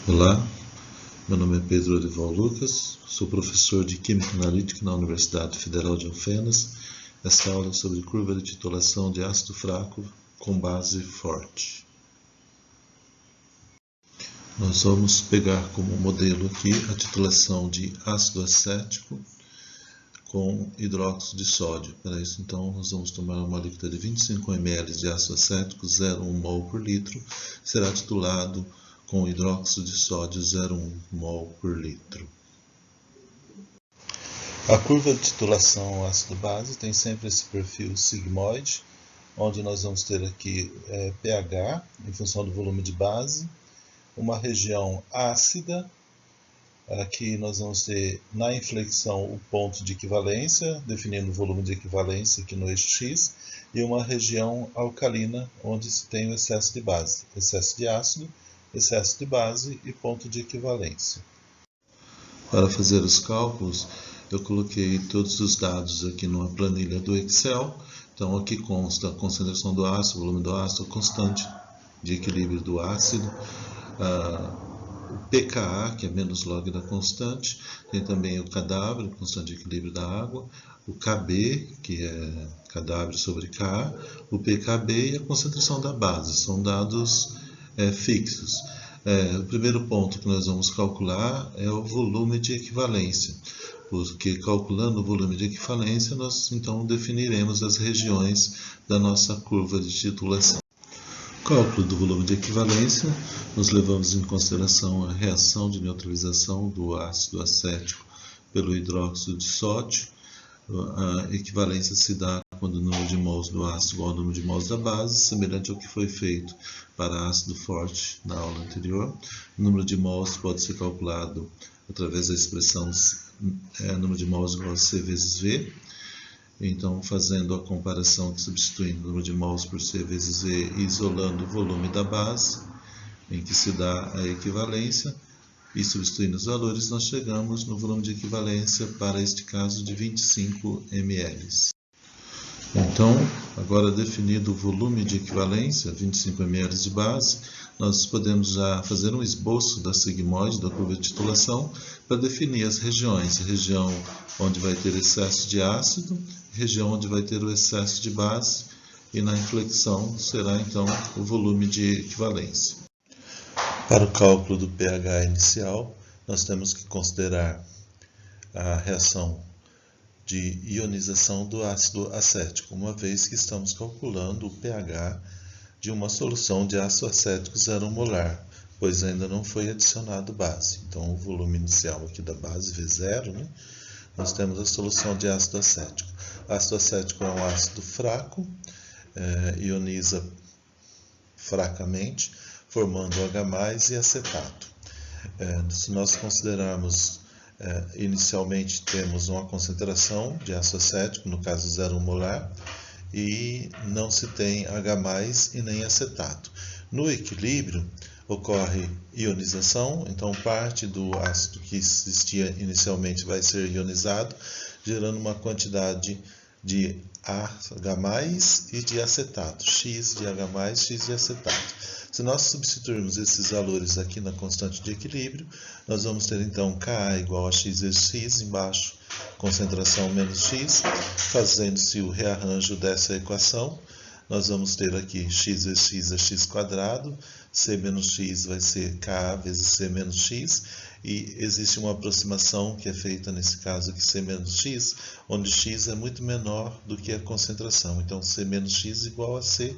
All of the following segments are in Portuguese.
Olá, meu nome é Pedro Orival Lucas, sou professor de Química Analítica na Universidade Federal de Alfenas. Esta aula é sobre curva de titulação de ácido fraco com base forte. Nós vamos pegar como modelo aqui a titulação de ácido acético com hidróxido de sódio. Para isso, então, nós vamos tomar uma líquida de 25 ml de ácido acético, 0,1 mol por litro, será titulado com hidróxido de sódio 0,1 mol por litro. A curva de titulação ácido-base tem sempre esse perfil sigmoide, onde nós vamos ter aqui pH, em função do volume de base, uma região ácida. Aqui nós vamos ter na inflexão o ponto de equivalência, definindo o volume de equivalência aqui no eixo X, e uma região alcalina, onde se tem o excesso de base, excesso de ácido, excesso de base e ponto de equivalência. Para fazer os cálculos, eu coloquei todos os dados aqui numa planilha do Excel. Então aqui consta a concentração do ácido, o volume do ácido, a constante de equilíbrio do ácido, o pKa, que é menos log da constante, tem também o kW, constante de equilíbrio da água, o Kb, que é kW sobre Ka, o pKb e a concentração da base, são dados fixos. O primeiro ponto que nós vamos calcular é o volume de equivalência, porque calculando o volume de equivalência, nós então definiremos as regiões da nossa curva de titulação. Cálculo do volume de equivalência, nós levamos em consideração a reação de neutralização do ácido acético pelo hidróxido de sódio. A equivalência se dá quando o número de mols do ácido é igual ao número de mols da base, semelhante ao que foi feito para ácido forte na aula anterior. O número de mols pode ser calculado através da expressão número de mols igual a C vezes V. Então, fazendo a comparação, substituindo o número de mols por C vezes V e isolando o volume da base, em que se dá a equivalência, e substituindo os valores, nós chegamos no volume de equivalência, para este caso, de 25 ml. Então, agora definido o volume de equivalência, 25 ml de base, nós podemos já fazer um esboço da sigmoide, da curva de titulação, para definir as regiões. A região onde vai ter excesso de ácido, região onde vai ter o excesso de base, e na inflexão será então o volume de equivalência. Para o cálculo do pH inicial, nós temos que considerar a reação de ionização do ácido acético, uma vez que estamos calculando o pH de uma solução de ácido acético 0,1 molar, pois ainda não foi adicionado base. Então, o volume inicial aqui da base, V0, nós temos a solução de ácido acético. Ácido acético é um ácido fraco, ioniza fracamente, formando H+, e acetato. Se nós considerarmos, inicialmente temos uma concentração de ácido acético, no caso 0,1 molar, e não se tem H+, e nem acetato. No equilíbrio, ocorre ionização, então parte do ácido que existia inicialmente vai ser ionizado, gerando uma quantidade de H+, e de acetato, X de H+, X de acetato. Se nós substituirmos esses valores aqui na constante de equilíbrio, nós vamos ter então Ka igual a X vezes X, embaixo concentração menos X, fazendo-se o rearranjo dessa equação, nós vamos ter aqui X vezes X é X quadrado, C menos X vai ser Ka vezes C menos X, e existe uma aproximação que é feita nesse caso aqui, C menos X, onde X é muito menor do que a concentração. Então, C menos X igual a C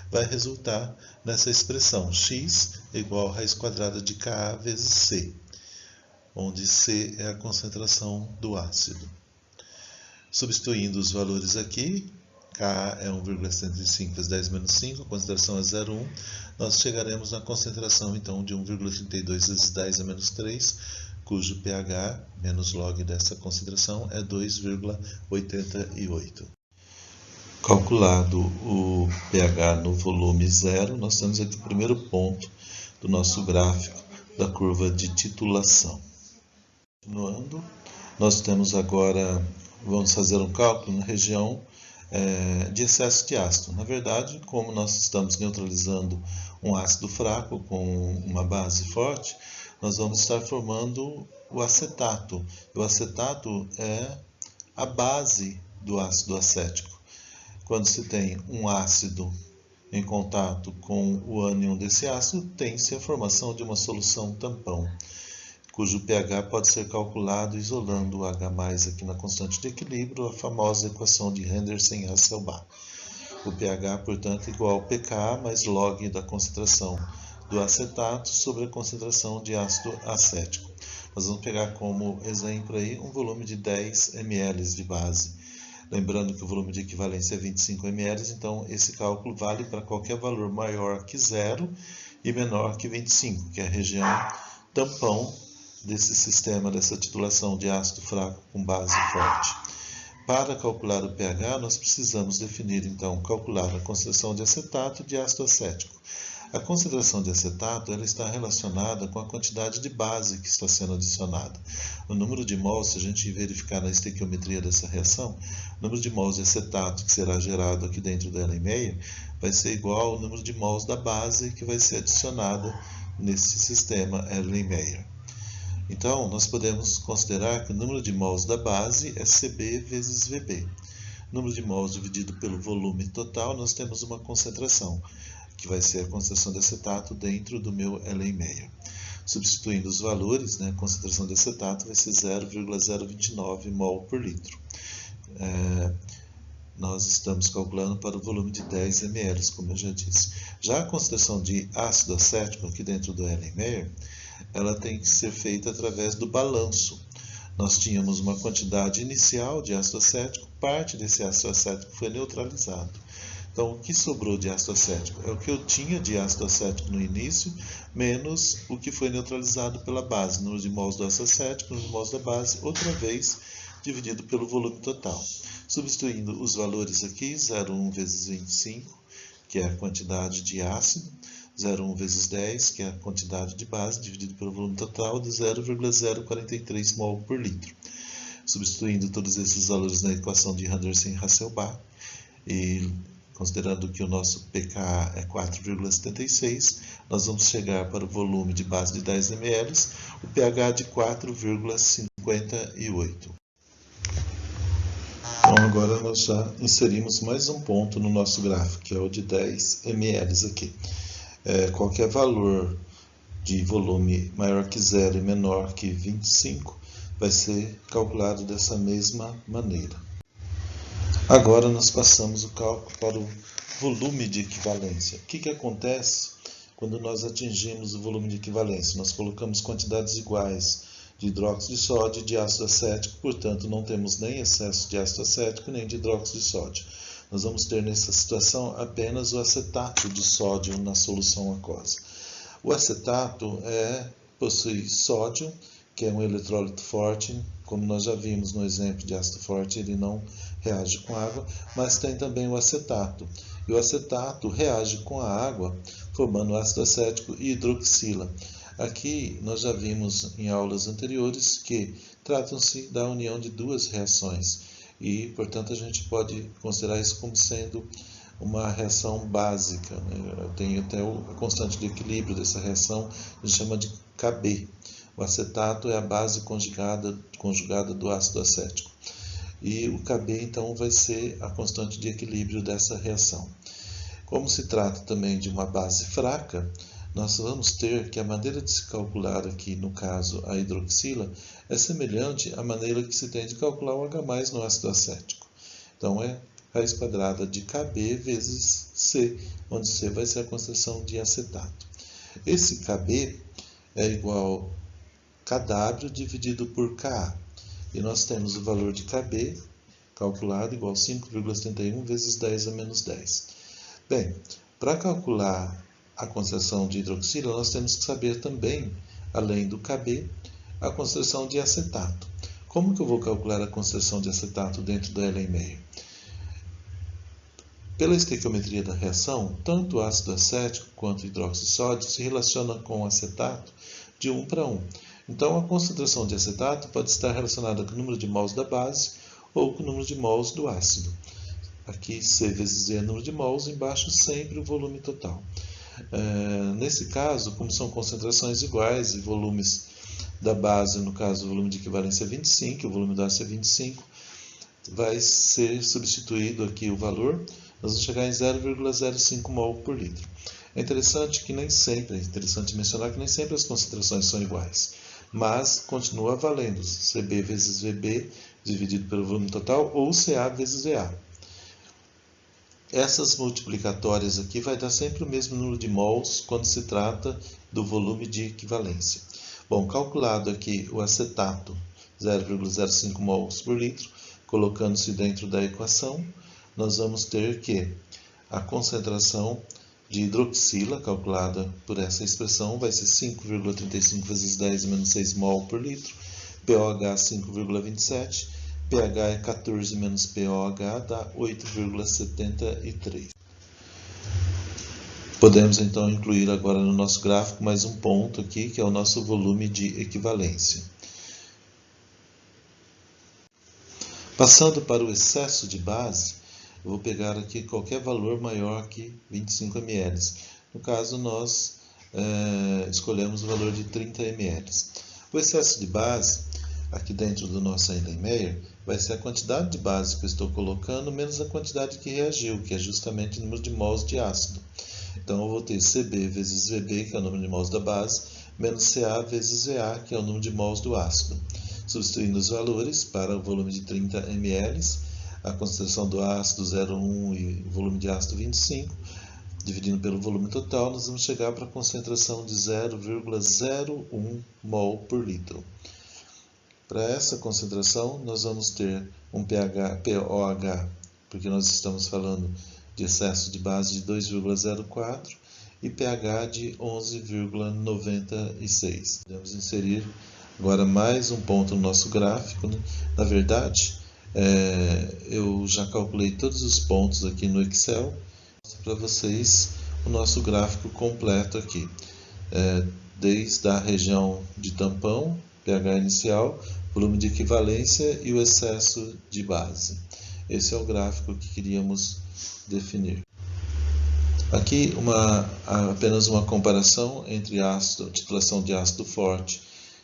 vai resultar nessa expressão, X igual a raiz quadrada de Ka vezes C, onde C é a concentração do ácido. Substituindo os valores aqui, Ka é 1,75 vezes 10 menos 5, a concentração é 0,1, nós chegaremos na concentração então de 1,32 vezes 10 a menos 3, cujo pH menos log dessa concentração é 2,88. Calculado o pH no volume 0, nós temos aqui o primeiro ponto do nosso gráfico da curva de titulação. Continuando, nós temos agora, vamos fazer um cálculo na região de excesso de ácido. Na verdade, como nós estamos neutralizando um ácido fraco com uma base forte, nós vamos estar formando o acetato. O acetato é a base do ácido acético. Quando se tem um ácido em contato com o ânion desse ácido, tem-se a formação de uma solução tampão, cujo pH pode ser calculado isolando o H+ aqui na constante de equilíbrio, a famosa equação de Henderson-Hasselbalch. O pH, portanto, é igual ao pK mais log da concentração do acetato sobre a concentração de ácido acético. Nós vamos pegar como exemplo aí um volume de 10 ml de base. Lembrando que o volume de equivalência é 25 ml, então esse cálculo vale para qualquer valor maior que 0 e menor que 25, que é a região tampão desse sistema, dessa titulação de ácido fraco com base forte. Para calcular o pH, nós precisamos definir, então, calcular a concentração de acetato e de ácido acético. A concentração de acetato ela está relacionada com a quantidade de base que está sendo adicionada. O número de mols, se a gente verificar na estequiometria dessa reação, o número de mols de acetato que será gerado aqui dentro da Erlenmeyer vai ser igual ao número de mols da base que vai ser adicionada nesse sistema Erlenmeyer. Então, nós podemos considerar que o número de mols da base é Cb vezes Vb. Número de mols dividido pelo volume total, nós temos uma concentração, que vai ser a concentração de acetato dentro do meu Erlenmeyer. Substituindo os valores, a concentração de acetato vai ser 0,029 mol por litro. Nós estamos calculando para o volume de 10 ml, como eu já disse. Já a concentração de ácido acético aqui dentro do Erlenmeyer, ela tem que ser feita através do balanço. Nós tínhamos uma quantidade inicial de ácido acético, parte desse ácido acético foi neutralizado. Então, o que sobrou de ácido acético? É o que eu tinha de ácido acético no início, menos o que foi neutralizado pela base. Número de mols do ácido acético, número de mols da base, outra vez dividido pelo volume total. Substituindo os valores aqui, 0,1 vezes 25, que é a quantidade de ácido, 0,1 vezes 10, que é a quantidade de base, dividido pelo volume total, de 0,043 mol por litro. Substituindo todos esses valores na equação de Henderson-Hasselbalch, e considerando que o nosso pKa é 4,76, nós vamos chegar para o volume de base de 10 ml, o pH de 4,58. Então, agora nós já inserimos mais um ponto no nosso gráfico, que é o de 10 ml aqui. Qualquer valor de volume maior que 0 e menor que 25 vai ser calculado dessa mesma maneira. Agora nós passamos o cálculo para o volume de equivalência. O que acontece quando nós atingimos o volume de equivalência? Nós colocamos quantidades iguais de hidróxido de sódio e de ácido acético, portanto não temos nem excesso de ácido acético nem de hidróxido de sódio. Nós vamos ter nessa situação apenas o acetato de sódio na solução aquosa. O acetato possui sódio, que é um eletrólito forte, como nós já vimos no exemplo de ácido forte, ele não reage com água, mas tem também o acetato. E o acetato reage com a água, formando ácido acético e hidroxila. Aqui nós já vimos em aulas anteriores que tratam-se da união de duas reações. E, portanto, a gente pode considerar isso como sendo uma reação básica. Eu tenho até a constante de equilíbrio dessa reação, a gente chama de Kb. O acetato é a base conjugada do ácido acético. E o Kb, então, vai ser a constante de equilíbrio dessa reação. Como se trata também de uma base fraca, nós vamos ter que a maneira de se calcular aqui, no caso, a hidroxila, é semelhante à maneira que se tem de calcular o H+ no ácido acético. Então, é raiz quadrada de Kb vezes C, onde C vai ser a concentração de acetato. Esse Kb é igual a Kw dividido por Ka. E nós temos o valor de Kb calculado igual a 5,71 vezes 10 a menos 10. Bem, para calcular a concentração de hidroxila, nós temos que saber também, além do Kb, a concentração de acetato. Como que eu vou calcular a concentração de acetato dentro do Erlenmeyer? Pela estequiometria da reação, tanto o ácido acético quanto o hidróxido de sódio se relacionam com o acetato de 1 para 1. Então, a concentração de acetato pode estar relacionada com o número de mols da base ou com o número de mols do ácido. Aqui, C vezes V é o número de mols, embaixo sempre o volume total. Nesse caso, como são concentrações iguais e volumes da base, no caso o volume de equivalência é 25, o volume do ácido é 25, vai ser substituído aqui o valor, nós vamos chegar em 0,05 mol por litro. É interessante mencionar que nem sempre as concentrações são iguais, mas continua valendo CB vezes VB dividido pelo volume total ou CA vezes VA. Essas multiplicatórias aqui vai dar sempre o mesmo número de mols quando se trata do volume de equivalência. Bom, calculado aqui o acetato, 0,05 mols por litro, colocando-se dentro da equação, nós vamos ter que a concentração de hidroxila, calculada por essa expressão, vai ser 5,35 vezes 10 menos 6 mol por litro, pOH 5,27, pH é 14 menos pOH, dá 8,73. Podemos então incluir agora no nosso gráfico mais um ponto aqui, que é o nosso volume de equivalência. Passando para o excesso de base, eu vou pegar aqui qualquer valor maior que 25 ml. No caso, nós escolhemos o valor de 30 ml. O excesso de base, aqui dentro do nosso Erlenmeyer, vai ser a quantidade de base que eu estou colocando menos a quantidade que reagiu, que é justamente o número de mols de ácido. Então, eu vou ter CB vezes VB, que é o número de mols da base, menos CA vezes VA, que é o número de mols do ácido. Substituindo os valores para o volume de 30 ml, a concentração do ácido 0,1 e o volume de ácido 25, dividindo pelo volume total, nós vamos chegar para a concentração de 0,01 mol por litro. Para essa concentração, nós vamos ter um pOH, porque nós estamos falando de excesso de base de 2,04 e pH de 11,96. Podemos inserir agora mais um ponto no nosso gráfico, né? Na verdade, eu já calculei todos os pontos aqui no Excel para vocês o nosso gráfico completo aqui, desde a região de tampão, pH inicial, volume de equivalência e o excesso de base. Esse é o gráfico que queríamos definir. Aqui apenas uma comparação entre titulação de ácido forte,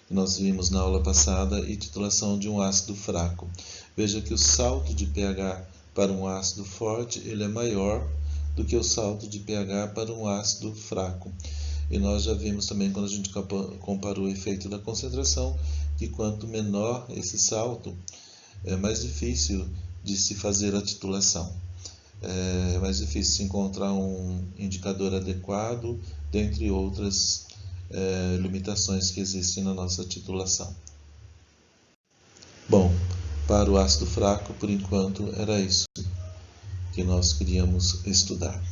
que nós vimos na aula passada, e titulação de um ácido fraco. Veja que o salto de pH para um ácido forte ele é maior do que o salto de pH para um ácido fraco. E nós já vimos também, quando a gente comparou o efeito da concentração, que quanto menor esse salto, é mais difícil de se fazer a titulação. É mais difícil se encontrar um indicador adequado, dentre outras limitações que existem na nossa titulação. Bom, para o ácido fraco, por enquanto, era isso que nós queríamos estudar.